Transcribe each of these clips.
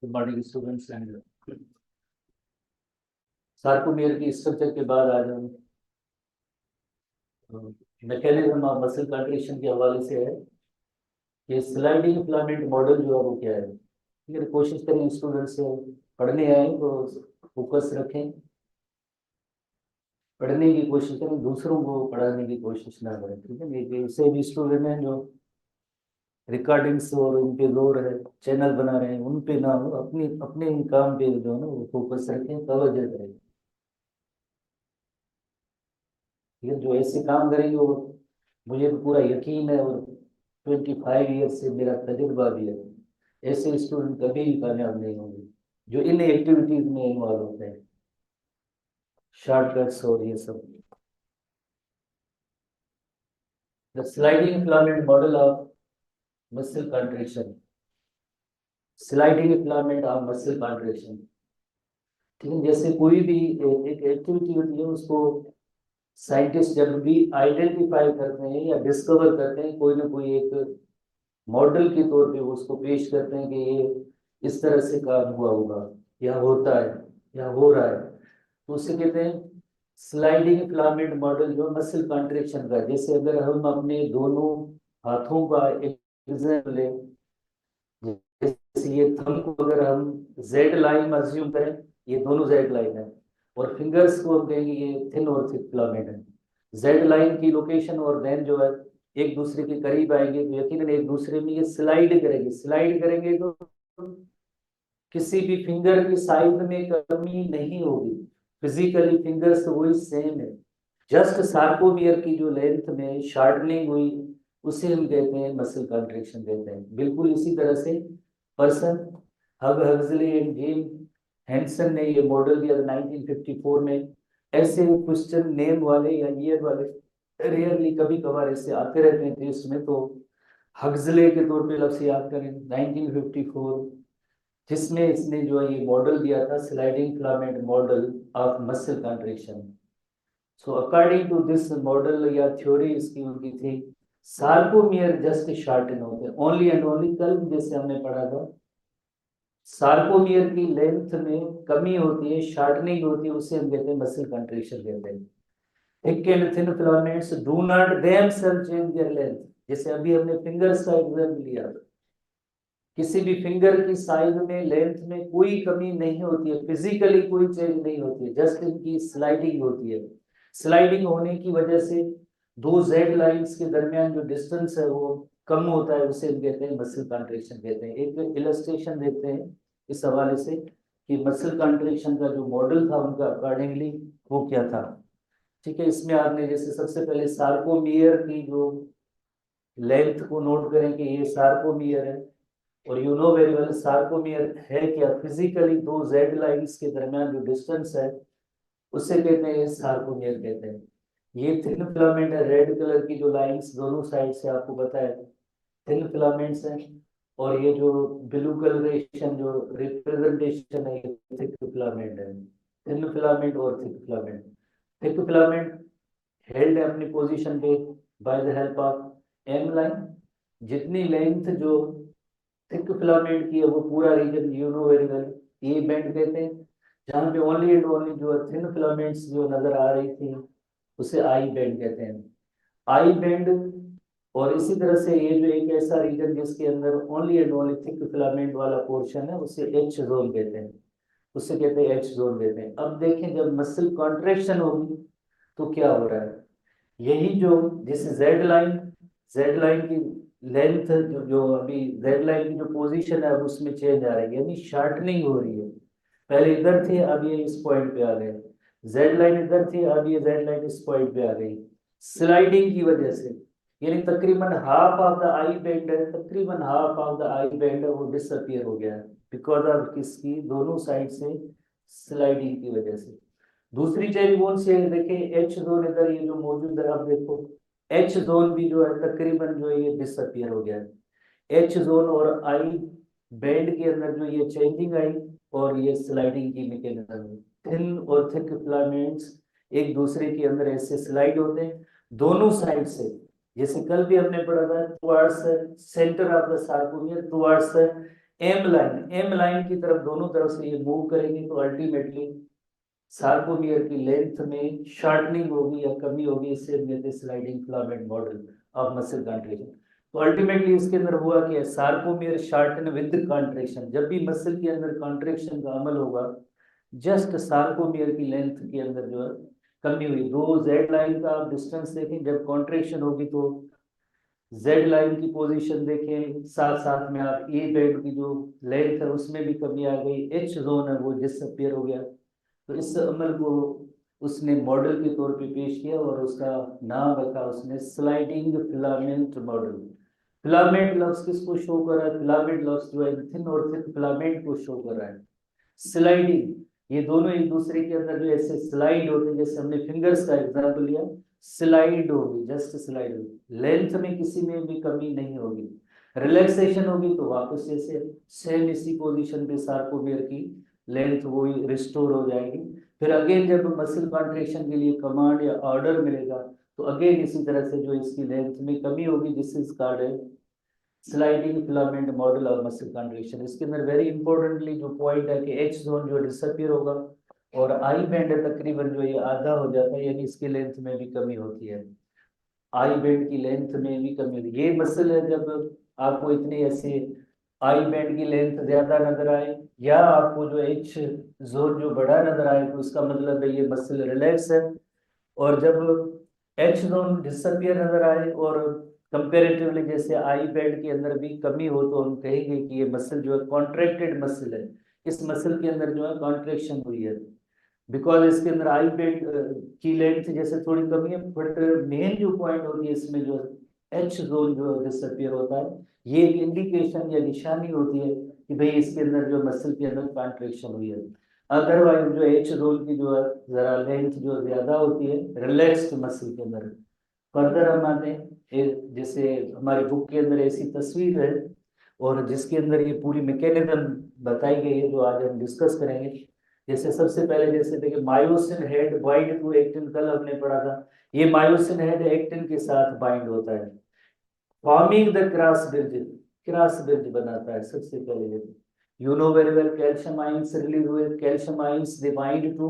Good morning students and sarcomere की structure के बाद आज हम मैकेनिज्म ऑफ मसल कंट्रैक्शन के हवाले से है कि स्लाइडिंग फिलामेंट मॉडल जो है वो क्या है। ठीक है, कोशिश करें स्टूडेंट्स पढ़ने आए तो फोकस रखें, पढ़ने की कोशिश करें, दूसरों को पढ़ाने की कोशिश ना करें। ठीक है, ये ऐसे भी स्टूडेंट हैं जो रिकॉर्डिंग्स और उनके जोर है चैनल बना रहे हैं, उन पे ना हो, अपने अपने काम पे जो है ना वो फोकस रखें, तवज्जो करें। ठीक है, जो ऐसे काम करेंगे वो मुझे तो पूरा यकीन है और 25 ईयर से मेरा तजुर्बा भी है, ऐसे स्टूडेंट कभी भी कामयाब नहीं होंगे जो इन एक्टिविटीज में इन्वॉल्व होते हैं, शॉर्टकट्स और ये सब। The sliding filament model of muscle contraction, sliding filament of muscle contraction. ठीक है, जैसे कोई भी एक एक्टिविटी होती है उसको साइंटिस्ट जब भी आइडेंटिफाई करते हैं या डिस्कवर करते हैं, कोई ना कोई एक मॉडल के तौर पे उसको पेश करते हैं कि ये इस तरह से काम हुआ होगा या होता है या हो रहा है, तो उसे कहते हैं स्लाइडिंग फिलामेंट मॉडल जो मसल कॉन्ट्रैक्शन का। जैसे अगर हम अपने दोनों हाथों का एक एग्जाम्पल लें, जैसे ये थंब को अगर हम जेड लाइन अज्यूम करें, ये दोनों जेड लाइन है, और फिंगर्स को हम कहेंगे ये थिन और थिक फिलामेंट है। जेड लाइन की लोकेशन और देन जो है एक दूसरे के करीब आएंगे तो यकीनन एक दूसरे में ये स्लाइड करेंगे, स्लाइड करेंगे तो किसी भी फिंगर की साइज में कमी नहीं होगी, फिजिकली फिंगर्स तो वही सेम है, जस्ट सार्कोमियर की जो लेंथ में शार्टनिंग हुई उसे हम कहते हैं मसल कॉन्ट्रैक्शन कहते हैं। बिल्कुल इसी तरह से पर्सन Hugh Huxley and Jean Hanson ने ये मॉडल दिया था 1954 में। ऐसे क्वेश्चन नेम वाले या ईयर वाले रेयरली कभी कभार ऐसे आते रहते हैं टेस्ट में, तो हग्सले के तौर पे लफ्ज याद करें 1954, जिसमें इसने जो है ये मॉडल दिया था sliding filament model of muscle contraction. So according to this model या थ्योरी इसकी उनकी थी सार्कोमियर जस्ट शॉर्टन होते हैं ओनली एंड ओनली। कल जैसे हमने पढ़ा था सार्कोमियर की लेंथ में कमी होती है, शॉर्टनिंग होती है, उसे हम कहते हैं मसल कॉन्ट्रैक्शन कहते हैं। Thick and thin filaments do not themselves change their length. जैसे अभी हमने फिंगर्स का एग्जांपल लिया, किसी भी फिंगर की साइज में लेंथ में कोई कमी नहीं होती है, फिजिकली कोई चेंज नहीं होती है, जस्ट इनकी स्लाइडिंग होती है। स्लाइडिंग होने की वजह से दो जेड लाइंस के दरमियान जो डिस्टेंस है वो कम होता है, उसे हम कहते हैं मसल कॉन्ट्रैक्शन कहते हैं। एक इलस्ट्रेशन देखते हैं इस हवाले से कि मसल कॉन्ट्रैक्शन का जो मॉडल था उनका अकॉर्डिंगली वो क्या था। ठीक है, इसमें आपने जैसे सबसे पहले सार्कोमियर की जो लेंथ को नोट करें कि ये सार्कोमियर है, और you know very well sarcomere है क्या, फिजिकली दो जेड लाइंस के दरमियान जो डिस्टेंस है उसे कहते हैं सार्कोमियर कहते हैं। ये थिन फिलामेंट है, रेड कलर की जो लाइंस दोनों साइड से आपको पता है थिन फिलामेंट्स हैं, और ये जो ब्लू कलरेशन जो रिप्रेजेंटेशन है ये थिक फिलामेंट है। थिन फिलामेंट और thick filament, thick filament held है अपनी पोजीशन पे by the help of M line. जितनी लेंथ जो थिक फिलामेंट की है वो पूरा region you know very well A band कहते हैं, जहाँ पे ओनली एंड ओनली जो थिन फिलामेंट्स जो नजर आ रही थी उसे आई बैंड कहते हैं, आई बैंड। और इसी तरह से ये जो एक ऐसा रीजन जिसके अंदर only and only thick filament वाला पोर्शन है उसे एच जोन कहते हैं, उसे कहते हैं एच जोन कहते हैं। अब देखें जब मसल कॉन्ट्रैक्शन होगी तो क्या हो रहा है, यही जो जैसे जेड लाइन की लेंथ जो अभी जेड लाइन की जो पोजीशन है अब उसमें चेंज आ रही है, यानी शार्टनिंग हो रही है। पहले इधर थे अब ये इस पॉइंट पे आ गए, जेड लाइन इधर थी अब ये जेड लाइन इस पॉइंट पे आ गई स्लाइडिंग की वजह से। यानी तकरीबन half of the I band है, तकरीबन half of the I band है वो डिसअपियर हो गया है बिकॉज ऑफ किसकी, दोनों साइड से स्लाइडिंग की वजह से। दूसरी चेंज कौन सी है, देखिए एच जोन इधर ये जो मौजूद है, आप देखो एच जोन भी जो है तकरीबन जो है ये डिसअपियर हो गया है। एच जोन और आई बैंड के अंदर जो ये चेंजिंग आई और ये स्लाइडिंग की मैकेनिज्म, थिन और थिक फिलामेंट्स एक दूसरे के अंदर ऐसे स्लाइड होते हैं दोनों साइड से। जैसे कल भी हमने पढ़ा था towards centre of the sarcomere, towards M line की तरफ दोनों तरफ से ये मूव करेंगे तो अल्टीमेटली सार्कोमियर की लेंथ में शॉर्टनिंग होगी या कमी होगी, इससे हम कहते हैं sliding filament model of muscle contraction. तो अल्टीमेटली इसके अंदर हुआ कि सार्कोमियर शॉर्टन विद कंट्रेक्शन, जब भी मसल के अंदर कंट्रेक्शन का अमल होगा जस्ट सार्कोमियर की लेंथ के अंदर जो है कमी हुई। दो जेड लाइन का आप डिस्टेंस देखें, जब कॉन्ट्रेक्शन होगी तो जेड लाइन की पोजीशन देखें, साथ साथ में आप ए बेड की जो लेंथ है उसमें भी कमी आ गई, एच जोन है वो डिसअपियर हो गया। तो इस अमल को उसने मॉडल के तौर पे पेश किया और उसका नाम रखा उसने स्लाइडिंग फिलामेंट मॉडल। फिलामेंट लफ्ज किसको शो कर रहा है? फिलामेंट लफ्ज जो है थिन और थिन फिलामेंट को शो कर रहा है। स्लाइडिंग, ये दोनों एक दूसरे के अंदर जो ऐसे स्लाइड होते हैं, जैसे हमने फिंगर्स का एग्जांपल लिया, स्लाइड होगी, जस्ट स्लाइड होगी, लेंथ में किसी में भी कमी नहीं होगी। रिलैक्सेशन होगी तो वापस जैसे सेम इसी पोजीशन पे सार्कोमियर की लेंथ वो रिस्टोर हो जाएगी। फिर अगेन जब मसल कॉन्ट्रेक्शन के लिए कमांड या ऑर्डर मिलेगा तो अगेन इसी तरह से जो इसकी लेंथ में कमी होगी, this is called sliding filament model of muscle contraction. इसके अंदर वेरी इंपॉर्टेंटली जो पॉइंट है कि एच जोन जो डिसअपियर होगा और आई बैंड तकरीबन जो ये आधा हो जाता है, यानी इसकी लेंथ में भी कमी होती है, आई बैंड की लेंथ में भी कमी होती है। ये मसल है जब आपको इतनी ऐसे आई बैंड की लेंथ ज्यादा नजर आए या आपको जो एच जोन जो बड़ा नजर आए तो उसका मतलब है ये मसल रिलैक्स है। और जब एच जोन डिसअपियर नजर आए और कंपेरेटिवली जैसे आई पैड के अंदर भी कमी हो तो हम कहेंगे कि ये मसल जो है कॉन्ट्रैक्टेड मसल है, इस मसल के अंदर जो है कॉन्ट्रेक्शन हुई है, बिकॉज इसके अंदर आई पैड की लेंथ जैसे थोड़ी कमी है, बट मेन जो पॉइंट होती है इसमें जो एच जोन जो डिसअपियर होता है, ये एक इंडिकेशन या निशानी होती है कि भाई इसके अंदर जो मसल के अंदर कॉन्ट्रेक्शन हुई है। अदरवाइज जो एच रोल की जो है जरा लेंथ जो ज्यादा होती है रिलैक्स्ड मसल के अंदर। फर्दर हम आते हैं, जैसे हमारी बुक के अंदर ऐसी तस्वीर है और जिसके अंदर ये पूरी मैकेनिज्म बताई गई है जो आज हम डिस्कस करेंगे। जैसे सबसे पहले जैसे देखिए myosin head bind to actin, कल हमने पढ़ा था, ये मायोसिन हेड एक्टिन के साथ बाइंड होता है, forming the cross bridge, cross bridge बनाता है सबसे पहले। You know very well calcium ions release हुए, calcium ions they bind to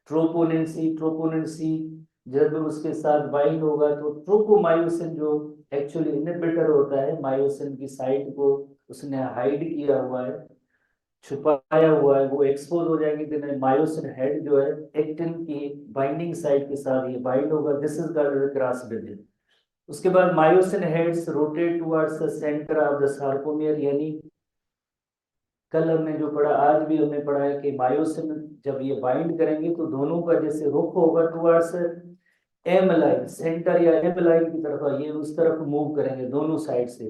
troponin C, troponin C जब उसके साथ बाइंड होगा तो ट्रोपोमायोसिन जो एक्चुअली इनहिबिटर होता है मायोसिन की साइट को उसने हाइड किया हुआ है, छुपाया हुआ है, वो एक्सपोज हो जाएगी तो मायोसिन हेड जो है एक्टिन की बाइंडिंग साइट के साथ ये बाइंड होगा, this is called cross bridge. उसके बाद myosin heads rotate towards the centre of the sarcomere, यानी कल हमने जो पढ़ा आज भी हमने पढ़ा है कि मायोसिन जब ये बाइंड करेंगे तो दोनों का जैसे रुख होगा टुवर्ड्स एम लाइन, सेंटर या एम लाइन की तरफ, ये उस तरफ मूव करेंगे दोनों साइड से।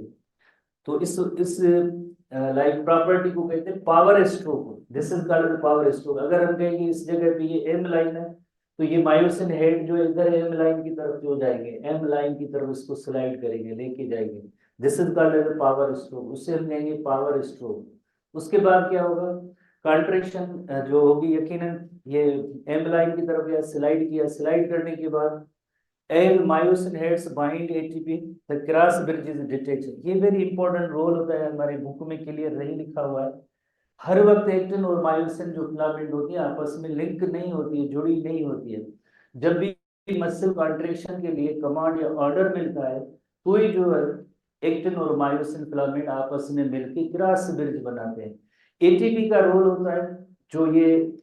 तो इस लाइक प्रॉपर्टी को कहते हैं power stroke, this is called power stroke. अगर हम कहेंगे इस जगह पे ये एम लाइन है तो ये मायोसिन हेड जो इधर एम लाइन की तरफ जो जाएंगे, एम लाइन की तरफ इसको स्लाइड करेंगे, लेके जाएंगे, this is called power stroke, उससे हम कहेंगे पावर स्ट्रोक। उसके बाद क्या होगा, कॉन्ट्रेक्शन जो होगी यकीनन ये एम लाइन की तरफ या स्लाइड किया, स्लाइड करने के बाद as myosin heads bind ATP, the cross bridge is detached। ये वेरी इंपॉर्टेंट रोल होता है, हमारे बुक में क्लियर नहीं लिखा हुआ है। हर वक्त एक्टिन और मायोसिन जो फिलामेंट होती है आपस में लिंक नहीं होती है, जुड़ी नहीं होती है। जब भी मसल कॉन्ट्रेक्शन के लिए कमांड या ऑर्डर मिलता है तो ही जो है एक्टिन और मायोसिन फिलामेंट आपस में मिलकर क्रॉस ब्रिज बनाते हैं। एटीपी का रोल होता है, जो ये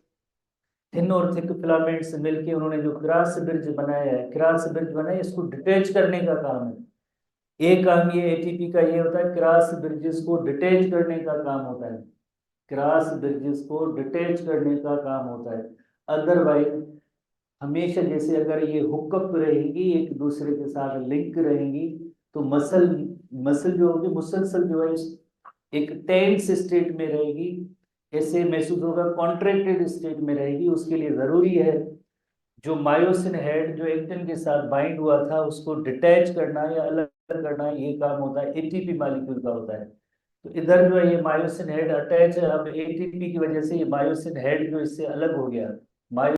थिन और थिक फिलामेंट्स मिलके उन्होंने जो क्रॉस ब्रिज बनाया है, क्रॉस ब्रिज बनाया इसको डिटेच करने का काम है। एक काम ये एटीपी का ये होता है क्रॉस ब्रिजेस को डिटेच करने का काम होता है, क्रॉस ब्रिजेस को डिटेच करने का काम होता है। अदरवाइज हमेशा जैसे अगर ये हुकअप रहेगी एक दूसरे के साथ लिंक रहेंगी तो मसल मसल जो होगी मुसलसल जो है एक टेंस स्टेट में रहेगी, ऐसे महसूस होगा कॉन्ट्रैक्टेड स्टेट में रहेगी। उसके लिए जरूरी है जो मायोसिन हेड जो एक्टिन के साथ बाइंड हुआ था उसको डिटैच करना या अलग करना, ये काम होता है एटीपी मॉलिक्यूल का होता है। तो इधर जो है ये मायोसिन हेड अटैच है, अब एटीपी की वजह से ये मायोसिन हेड जो इससे अलग हो गया, मायो